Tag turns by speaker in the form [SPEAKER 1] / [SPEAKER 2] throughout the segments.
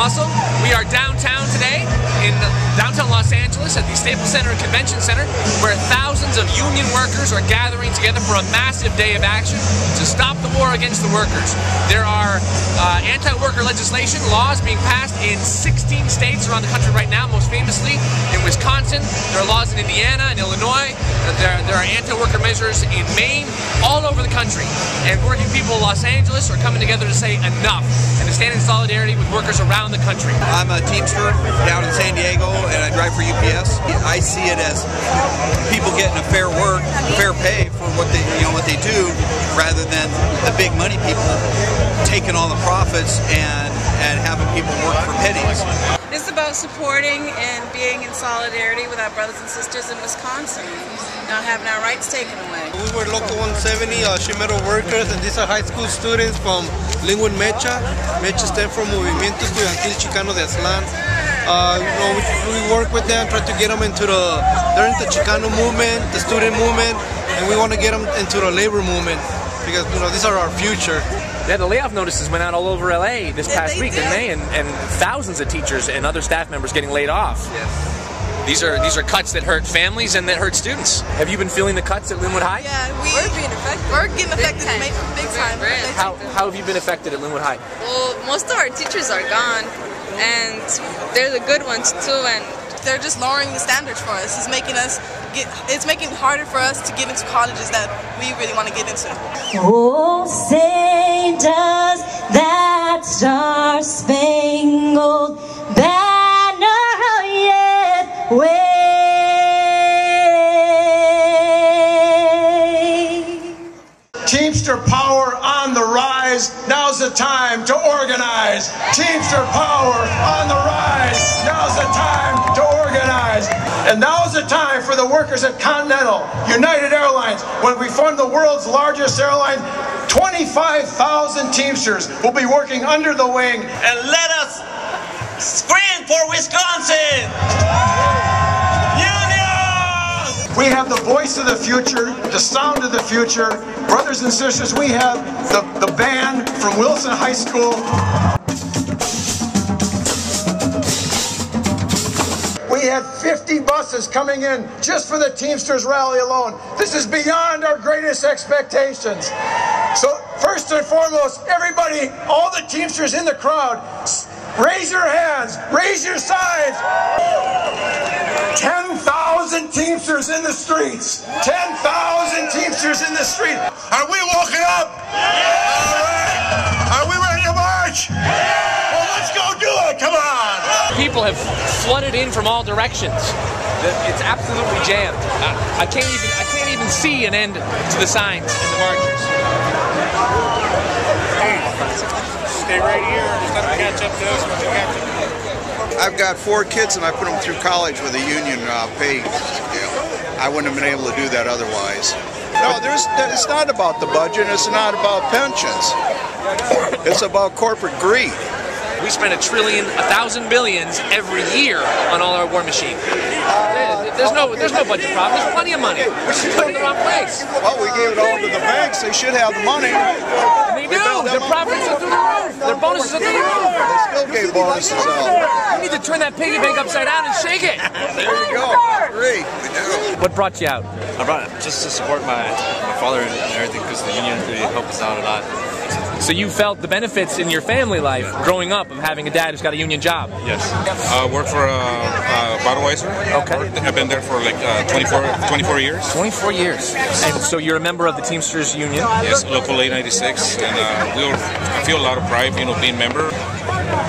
[SPEAKER 1] Muscle. We are downtown today in downtown Los Angeles at the Staples Center Convention Center, where thousands of union workers are gathering together for a massive day of action to stop the war against the workers. There are anti-worker legislation, laws being passed in 16 states around the country right now, most famously in Wisconsin. There are laws in Indiana and Illinois. There are anti-worker measures in Maine, all over the country. And working people in Los Angeles are coming together to say enough and to stand in solidarity with workers around the country.
[SPEAKER 2] I'm a Teamster down in San Diego and I drive for UPS. I see it as people getting a fair pay for what they do, rather than the big money people taking all the profits and having people work for pennies.
[SPEAKER 3] It's about supporting and being in solidarity with our brothers and sisters in Wisconsin, not having our rights taken away.
[SPEAKER 4] We were Local 170 sheet metal workers, and these are high school students from Linwood Mecha. Mecha stands for Movimiento Estudiantil Chicano de Aztlán. We work with them, try to get them into they're into the Chicano movement, the student movement, and we want to get them into the labor movement, because these are our future.
[SPEAKER 1] Yeah, the layoff notices went out all over LA this past week, didn't they? And thousands of teachers and other staff members getting laid off.
[SPEAKER 2] Yes.
[SPEAKER 1] These are cuts that hurt families and that hurt students. Have you been feeling the cuts at Linwood High?
[SPEAKER 3] Yeah, we're being affected. We're getting affected big time.
[SPEAKER 1] How have you been affected at Linwood High?
[SPEAKER 3] Well, most of our teachers are gone, and they're the good ones too, and they're just lowering the standards for us. It's making it harder for us to get into colleges that we really want to get into.
[SPEAKER 5] Oh, say does that star-spangled banner yet wave?
[SPEAKER 6] Teamster power on the rise. Now's the time to organize. Teamster power on the rise. Now's the time to organize. And now's the time for the workers at Continental, United Airlines. When we form the world's largest airline, 25,000 Teamsters will be working under the wing.
[SPEAKER 7] And let us scream for Wisconsin! Union!
[SPEAKER 6] We have the voice of the future, the sound of the future. Brothers and sisters, we have the band from Wilson High School. We had 50 buses coming in just for the Teamsters rally alone. This is beyond our greatest expectations. So first and foremost, everybody, all the Teamsters in the crowd, raise your hands, raise your signs. 10,000 Teamsters in the streets. 10,000 Teamsters in the street. Are we woken up? All right. Are we ready to march? Well, let's go do it. Come on.
[SPEAKER 1] People have flooded in from all directions. It's absolutely jammed. I can't even see an end to the signs and the marchers.
[SPEAKER 8] Stay right here. Just let them catch up to us when they catch up.
[SPEAKER 2] I've got 4 kids and I put them through college with a union pay deal. I wouldn't have been able to do that otherwise. No, it's not about the budget. It's not about pensions. It's about corporate greed.
[SPEAKER 1] We spend $1 trillion, 1,000 billions every year on all our war machine. There's no budget problem. There's plenty of money. We're just putting it in the wrong place.
[SPEAKER 2] Well, we gave it all to the banks. They should have the money.
[SPEAKER 1] And they do. Their profits are through the roof. Their bonuses are through the roof.
[SPEAKER 2] They still gave bonuses out.
[SPEAKER 1] We need to turn that piggy bank upside down and shake it.
[SPEAKER 2] There you go. Great. We do.
[SPEAKER 1] What brought you out?
[SPEAKER 8] I brought it just to support my father and everything, because the union really helped us out a lot.
[SPEAKER 1] So you felt the benefits in your family life growing up of having a dad who's got a union job?
[SPEAKER 8] Yes. I work for Budweiser.
[SPEAKER 1] Okay.
[SPEAKER 8] I've been there for like 24 years.
[SPEAKER 1] 24 years. And so you're a member of the Teamsters Union?
[SPEAKER 8] Yes, Local 896. And I feel a lot of pride, being a member.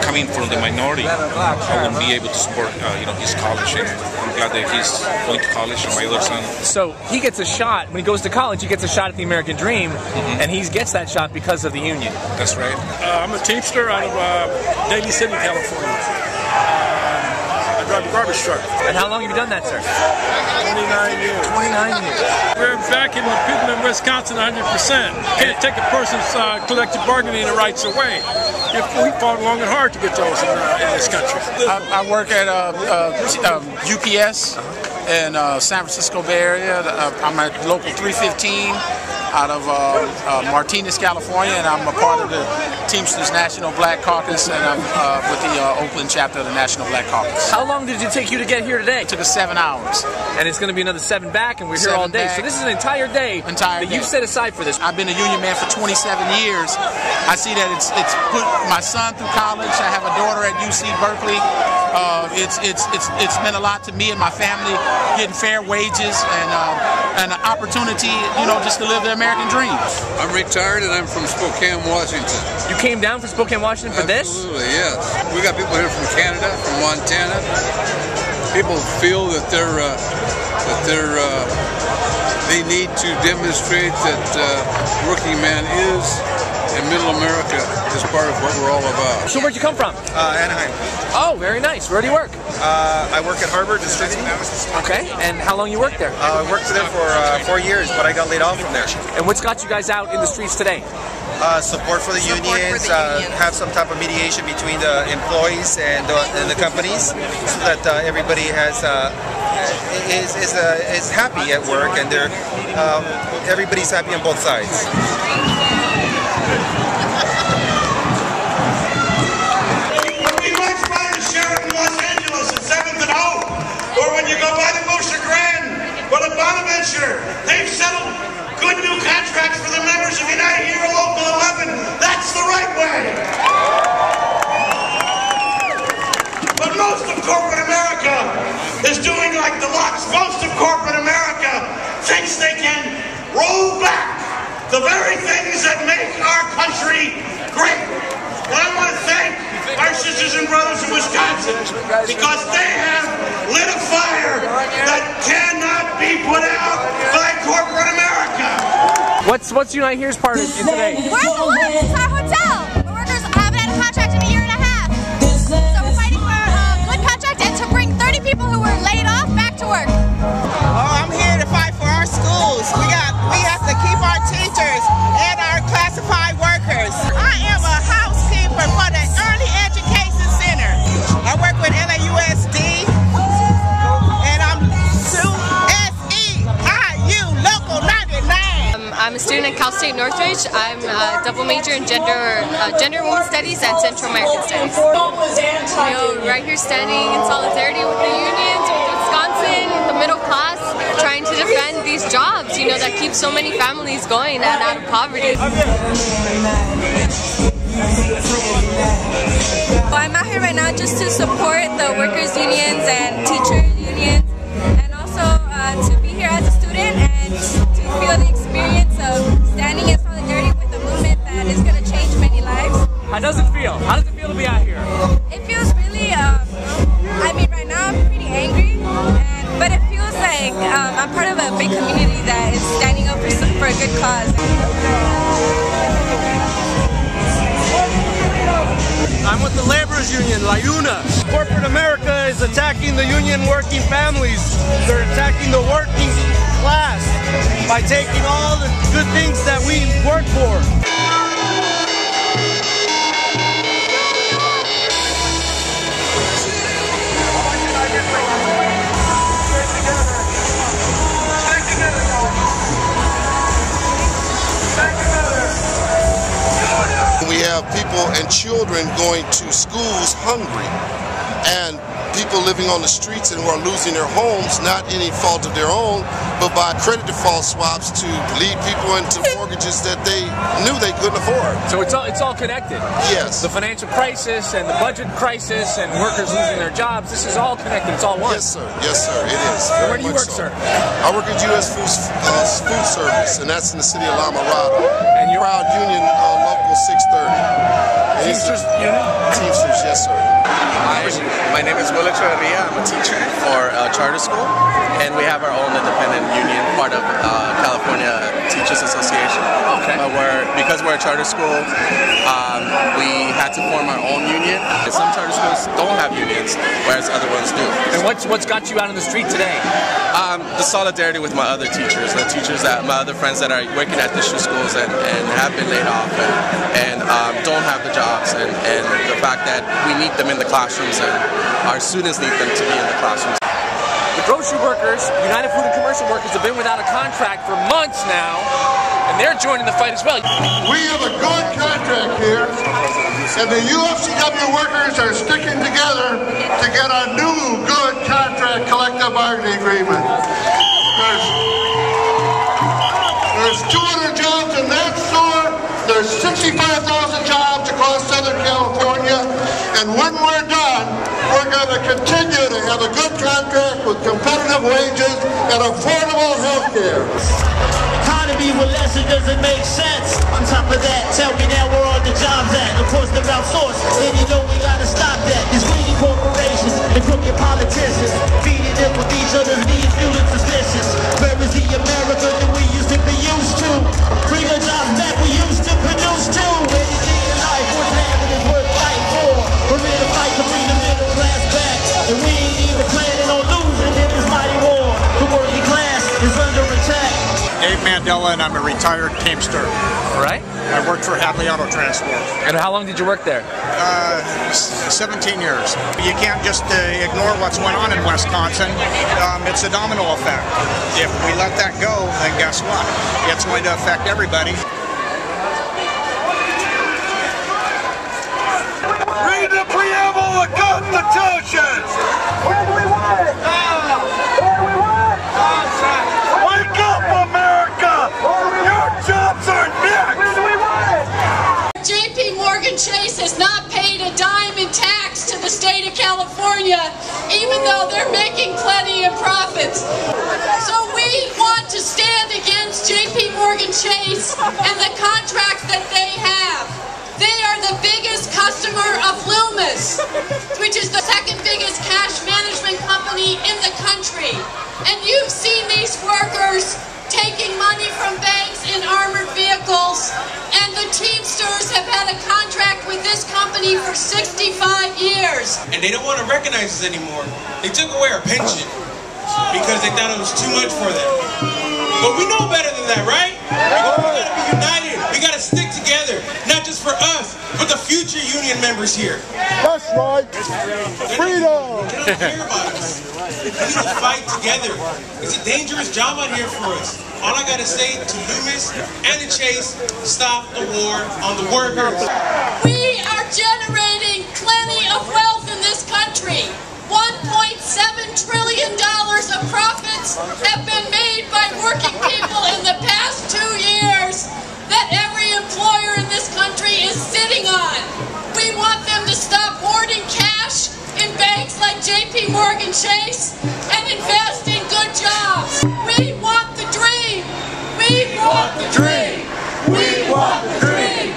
[SPEAKER 8] Coming from the minority, I wouldn't be able to support, his college. And I'm glad that he's going to college, and my other son.
[SPEAKER 1] So he gets a shot, when he goes to college, he gets a shot at the American dream, and he gets that shot because of the union.
[SPEAKER 8] That's right.
[SPEAKER 9] I'm a Teamster out of Daly City, California. I drive a garbage truck.
[SPEAKER 1] And how long have you done that, sir?
[SPEAKER 9] 29 years.
[SPEAKER 1] 29 years.
[SPEAKER 9] We're backing the people in Wisconsin 100%. Can't take a person's collective bargaining rights away. We fought long and hard to get those in this country.
[SPEAKER 10] I work at UPS in San Francisco Bay Area. I'm at Local 315. out of Martinez, California, and I'm a part of the Teamsters National Black Caucus, and I'm with the Oakland chapter of the National Black Caucus.
[SPEAKER 1] How long did it take you to get here today?
[SPEAKER 10] It took us 7 hours.
[SPEAKER 1] And it's going to be another 7 back, and we're here all day.
[SPEAKER 10] Back.
[SPEAKER 1] So this is an entire day that you've set aside for this.
[SPEAKER 10] I've been a union man for 27 years. I see that it's put my son through college. I have a daughter at UC Berkeley. It's meant a lot to me and my family, getting fair wages and an opportunity, you know, just to live the American dream.
[SPEAKER 11] I'm retired and I'm from Spokane, Washington.
[SPEAKER 1] You came down from Spokane, Washington for this?
[SPEAKER 11] Absolutely, yes. We got people here from Canada, from Montana. People feel that they need to demonstrate that working man is, and middle America is part of what we're all about.
[SPEAKER 1] So where'd you come from?
[SPEAKER 12] Anaheim.
[SPEAKER 1] Oh, very nice. Where do you work?
[SPEAKER 12] I work at Harvard Distributing.
[SPEAKER 1] Okay, and how long you worked there?
[SPEAKER 12] I worked there for 4 years, but I got laid off from there.
[SPEAKER 1] And what's got you guys out in the streets today?
[SPEAKER 12] Support for the unions, have some type of mediation between the employees and the companies, so that everybody is happy at work, and everybody's happy on both sides.
[SPEAKER 6] We much rather share it in Los Angeles at 7th and Hope, or when you go by the Mocha Grand or the Bonaventure, they've settled good new contracts for the members of United Hero Local 11. That's the right way. But most of corporate America is doing like the Lux. Most of corporate America thinks they can roll back the very things that make our country great. And I want to thank our sisters and brothers in Wisconsin, because they have lit a fire that cannot be put out by corporate America.
[SPEAKER 1] What's Unite Here's part in today?
[SPEAKER 13] We're at the Lux. It's our hotel. The workers haven't had a contract in 1.5 years. So we're fighting for a good contract and to bring 30 people who were laid off back to work.
[SPEAKER 14] Oh, I'm here to fight for our schools. We have to keep our teachers and our classified workers. I am a housekeeper for the Early Education Center. I work with LAUSD, and I'm SEIU Local 99.
[SPEAKER 15] I'm a student at Cal State Northridge. I'm a double major in gender and women's studies and Central American studies. Right here standing in solidarity with the unions, with Wisconsin, the middle class, trying to defend these jobs, that keep so many families going and out of poverty.
[SPEAKER 3] Well, I'm out here right now just to support the workers' unions and teacher unions, and also to be here as a student and to feel the experience of standing in solidarity with a movement that is going to change many lives.
[SPEAKER 1] How does it feel? How does it feel to be out here?
[SPEAKER 3] It feels really, right now I'm pretty angry, but it feels like I'm part of a big community that is standing up for a good cause.
[SPEAKER 4] I'm with the Laborers Union, La Una. Corporate America is attacking the union working families. They're attacking the working class by taking all the good things that we work for.
[SPEAKER 16] We have people and children going to schools hungry, and people living on the streets and who are losing their homes, not any fault of their own, but by credit default swaps to lead people into mortgages that they knew they couldn't afford.
[SPEAKER 1] So it's all connected.
[SPEAKER 16] Yes.
[SPEAKER 1] The financial crisis and the budget crisis and workers losing their jobs, this is all connected. It's all one.
[SPEAKER 16] Yes, sir. Yes, sir. It is.
[SPEAKER 1] So where do you work, sir?
[SPEAKER 16] I work at U.S. Food Service, and that's in the city of La Mirada.
[SPEAKER 1] And you're
[SPEAKER 16] proud union local 630.
[SPEAKER 1] Teamsters Union?
[SPEAKER 16] Teamsters, yes, sir.
[SPEAKER 17] My name is Will Echeverria. I'm a teacher for a charter school, and we have our own independent union, part of California Teachers Association.
[SPEAKER 1] Okay.
[SPEAKER 17] But because we're a charter school, we had to form our own union. Some charter schools don't have unions, whereas other ones do.
[SPEAKER 1] And what's got you out on the street today?
[SPEAKER 17] The solidarity with my other teachers, my other friends that are working at district schools and have been laid off and don't have the jobs, and the fact that we need them in the classrooms and our students need them to be in the classrooms.
[SPEAKER 1] The grocery workers, United Food and Commercial Workers, have been without a contract for months now, and they're joining the fight as well.
[SPEAKER 18] We have a good contract here, and the UFCW workers are sticking together to get a new good contract collective bargaining agreement. There's 200 jobs in that store. There's 65,000 jobs across Southern California, and when we're done, we're going to continue to have a good contract with competitive wages and affordable health care.
[SPEAKER 7] Economy with less, it doesn't make sense. On top of that, tell me now where all the jobs at. Of course they're outsourced, and you know we gotta stop that. These greedy corporations and crooked politicians feeding them with each other's needs, fueling suspicions. Where is the America that we used to be used to? Bring the jobs back we used to produce too. Anything in life worth having is worth fighting for. We're in a fight to bring the middle class back, and we ain't even planning on losing in this mighty war. The working class is under attack.
[SPEAKER 19] Dave Mandela, and I'm a retired Teamster.
[SPEAKER 1] Right?
[SPEAKER 19] I worked for Hadley Auto Transport.
[SPEAKER 1] And how long did you work there?
[SPEAKER 19] 17 years. You can't just ignore what's going on in Wisconsin. It's a domino effect. If we let that go, then guess what? It's going to affect everybody.
[SPEAKER 6] Read the preamble of the Constitution! Where do we want it? Now! Where do we want it? Wake up, America! Your jobs are next! Where do we want it?
[SPEAKER 20] JP Morgan Chase has not paid a dime in tax to the state of California, even though they're making plenty of profits. So we want to stand against JP Morgan Chase and the contracts that they have. They are the biggest customer of Loomis, which is the second biggest cash management company in the country. And you've seen these workers taking money from banks in armored vehicles, and the Teamsters have had a contract with this company for 65 years.
[SPEAKER 21] And they don't want to recognize us anymore. They took away our pension because they thought it was too much for them. But we know better than that, right? We gotta be united. We gotta stick together, not just for us, but the future union members here.
[SPEAKER 18] That's right. Freedom.
[SPEAKER 21] They don't care about us. We need to fight together. It's a dangerous job out here for us. All I gotta say to Loomis and to Chase, stop the war on the workers.
[SPEAKER 20] We are generating plenty of wealth in this country. $1.7 trillion of profits have been made by working people in the past 2 years that every employer in this country is sitting on. We want them to stop hoarding cash in banks like JP Morgan Chase and invest in good jobs. We want the dream. We want the dream. We want the dream.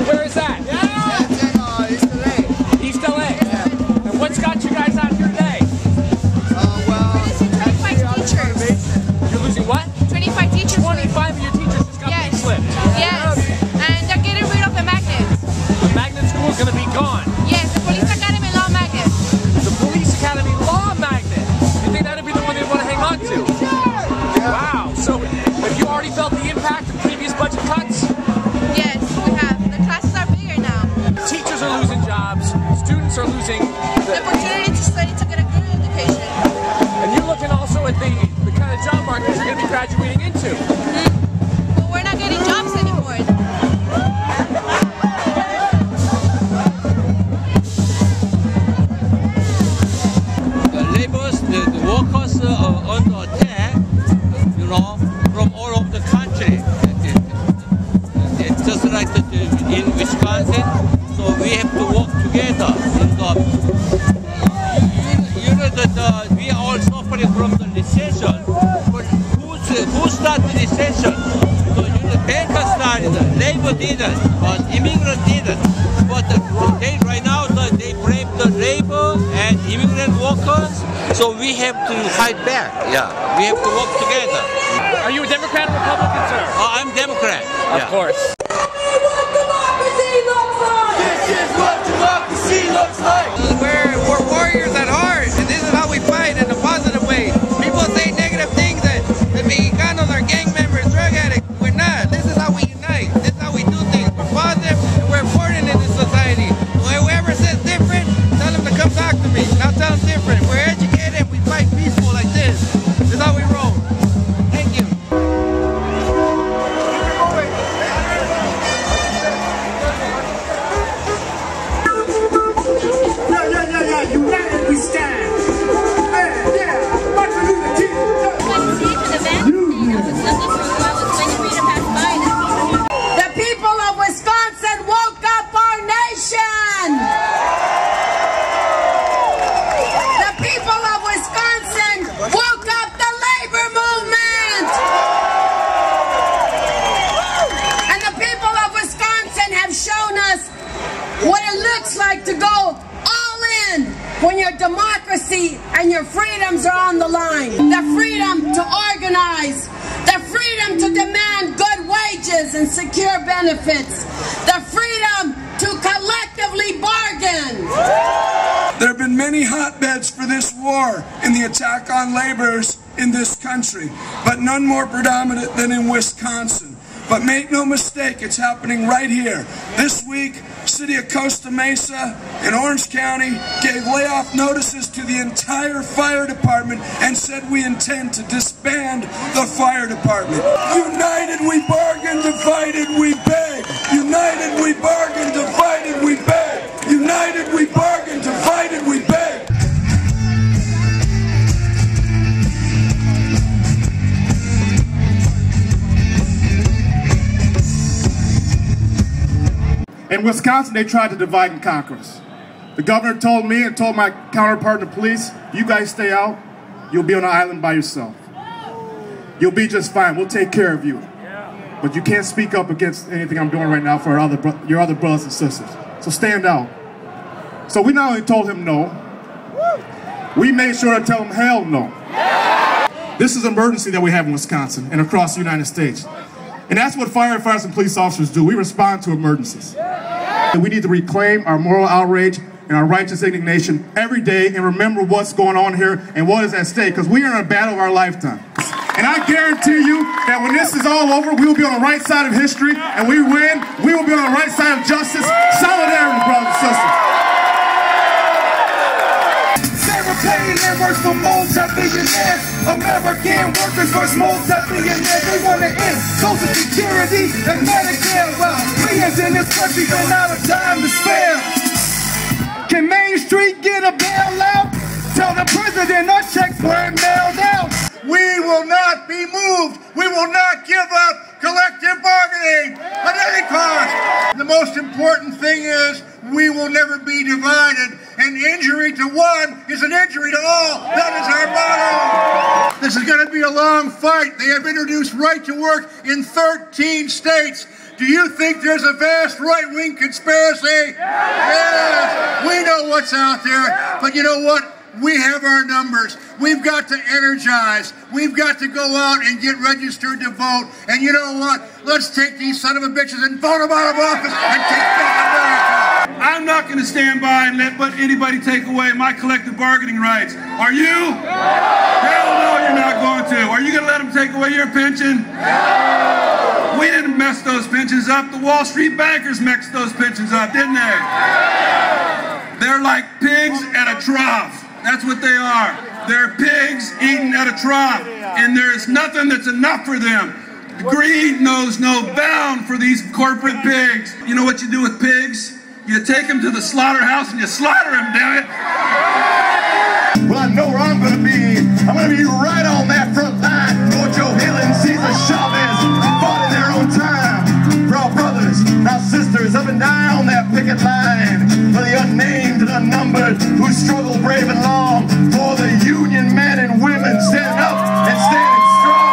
[SPEAKER 1] Where is that?
[SPEAKER 22] East LA.
[SPEAKER 1] East LA? Yeah. And what's got you guys out here today?
[SPEAKER 22] Well,
[SPEAKER 13] 25 teachers.
[SPEAKER 1] You're losing what?
[SPEAKER 13] 25 teachers.
[SPEAKER 1] 25 of your teachers just got pink slipped.
[SPEAKER 13] Yes. And they're getting rid of the magnets.
[SPEAKER 1] The magnet school is going to be gone.
[SPEAKER 13] Yes, the Police Academy Law Magnet.
[SPEAKER 1] The Police Academy Law Magnet. You think that would be the one they want to hang on to? Wow. So have you already felt the impact of previous budget cuts?
[SPEAKER 13] Yes, we have. The classes are bigger now.
[SPEAKER 1] Teachers are losing jobs. Students are losing
[SPEAKER 13] the opportunity to study to get a good education.
[SPEAKER 1] And you're looking also at the kind of job market you're going to be graduating into.
[SPEAKER 13] But we're not getting jobs anymore.
[SPEAKER 23] The laborers, the workers are under attack, you know, from all over the country. It's just like in Wisconsin, so we have to work together. You know that we are all suffering from the recession. But who started the recession? So the bankers started it, labor didn't, but immigrants didn't. But right now they blame the labor and immigrant workers, so we have to fight back. Yeah, we have to work together.
[SPEAKER 1] Are you a Democrat or Republican, sir?
[SPEAKER 23] I'm Democrat.
[SPEAKER 1] Of course.
[SPEAKER 24] We're warriors at heart, and this is how we fight in a positive way. People say negative things that the Mexicanos are gang members, drug addicts. We're not. This is how we unite. This is how we do things. We're positive and we're important in this society.
[SPEAKER 2] looks like to go all in when your democracy and your freedoms are on the line. The freedom to organize, the freedom to demand good wages and secure benefits, the freedom to collectively bargain.
[SPEAKER 5] There have been many hotbeds for this war in the attack on laborers in this country, but none more predominant than in Wisconsin. But make no mistake, it's happening right here. This week, City of Costa Mesa in Orange County gave layoff notices to the entire fire department and said we intend to disband the fire department. United we bargain, divided we beg. United we bargain, divided we beg. United we bargain, divided we beg.
[SPEAKER 8] In Wisconsin, they tried to divide and conquer us. The governor told me and told my counterpart in the police, you guys stay out, you'll be on an island by yourself. You'll be just fine, we'll take care of you. But you can't speak up against anything I'm doing right now for your other brothers and sisters. So stand out. So we not only told him no, we made sure to tell him hell no. This is an emergency that we have in Wisconsin and across the United States. And that's what firefighters and police officers do. We respond to emergencies. And we need to reclaim our moral outrage and our righteous indignation every day and remember what's going on here and what is at stake, because we are in a battle of our lifetime. And I guarantee you that when this is all over, we will be on the right side of history, and we win. We will be on the right side of justice. Solidarity, brothers and sisters.
[SPEAKER 9] Paying their works for multi-billionaires. American workers versus multi-billionaires. They want to end Social Security and Medicare. Well, millions in this country don't have a dime to spare. Can Main Street get a bailout? Tell the president our checks weren't mailed out.
[SPEAKER 18] We will not be moved. We will not give up collective bargaining at any cost. The most important thing is we will never be divided. An injury to one is an injury to all. That is our motto. This is going to be a long fight. They have introduced right to work in 13 states. Do you think there's a vast right-wing conspiracy? Yes. We know what's out there. But you know what? We have our numbers. We've got to energize. We've got to go out and get registered to vote. And you know what? Let's take these son of a bitches and vote them out of office and take back America.
[SPEAKER 25] I'm not going to stand by and let anybody take away my collective bargaining rights. Are you? Hell no, you're not going to. Are you going to let them take away your pension? No. We didn't mess those pensions up. The Wall Street bankers messed those pensions up, didn't they? They're like pigs at a trough. That's what they are. They're pigs eating at a trough. And there's nothing that's enough for them. Greed knows no bound for these corporate pigs. You know what you do with pigs? You take them to the slaughterhouse and you slaughter them, damn it.
[SPEAKER 9] Well, I know where I'm going to be. I'm going to be right on that front line. Joe Hill and Cesar Chavez fought in their own time. For our brothers, our sisters up and down that picket line. For the unnamed and unnumbered who struggle brave and long. For the union men and women standing up and standing strong.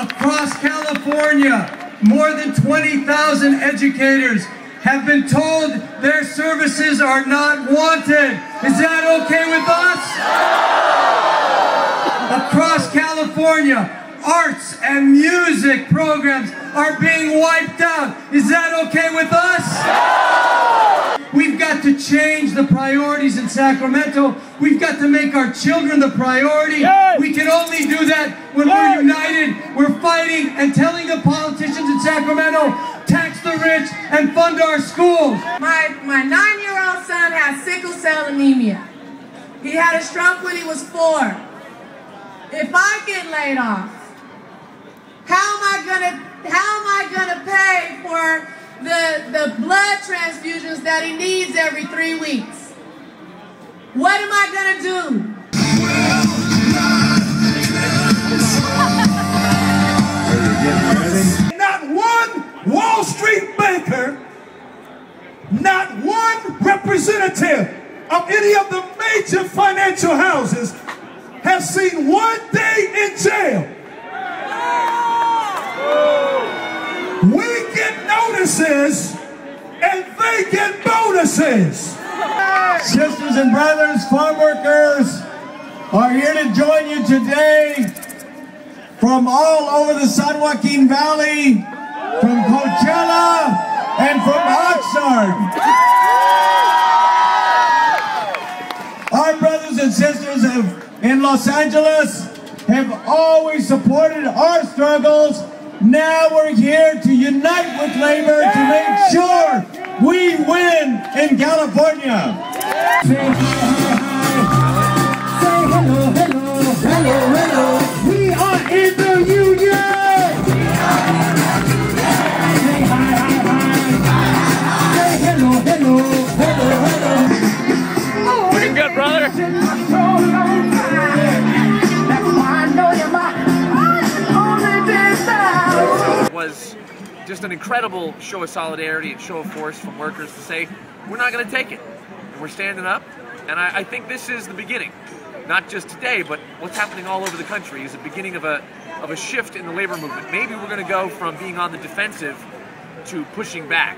[SPEAKER 26] Across California, more than 20,000 educators have been told their services are not wanted. Is that okay with us? Across California, arts and music programs are being wiped out. Is that okay with us? We've got to change the priorities in Sacramento. We've got to make our children the priority. We can only do that when we're united, we're fighting and telling the politicians in Sacramento, tax the rich and fund our schools.
[SPEAKER 27] My 9-year-old son has sickle cell anemia. He had a stroke when he was 4. If I get laid off, how am I gonna pay for the blood transfusions that he needs every 3 weeks? What am I gonna do?
[SPEAKER 9] Not one Wall Street banker, not one representative of any of the major financial houses has seen 1 day in jail.
[SPEAKER 5] bonuses, and they get bonuses.
[SPEAKER 3] Sisters and brothers, farm workers are here to join you today from all over the San Joaquin Valley, from Coachella, and from Oxnard. Our brothers and sisters in Los Angeles have always supported our struggles. Now we're here to unite with labor to make sure we win in California. Say hi, hi, hi. Say hello, hello, hello, hello. We are in the union. Say hi, hi, hi. Say hello, hello, hello, hello.
[SPEAKER 1] Looking good, brother. Was just an incredible show of solidarity and show of force from workers to say, we're not going to take it. And we're standing up. And I think this is the beginning. Not just today, but what's happening all over the country is the beginning of a shift in the labor movement. Maybe we're going to go from being on the defensive to pushing back.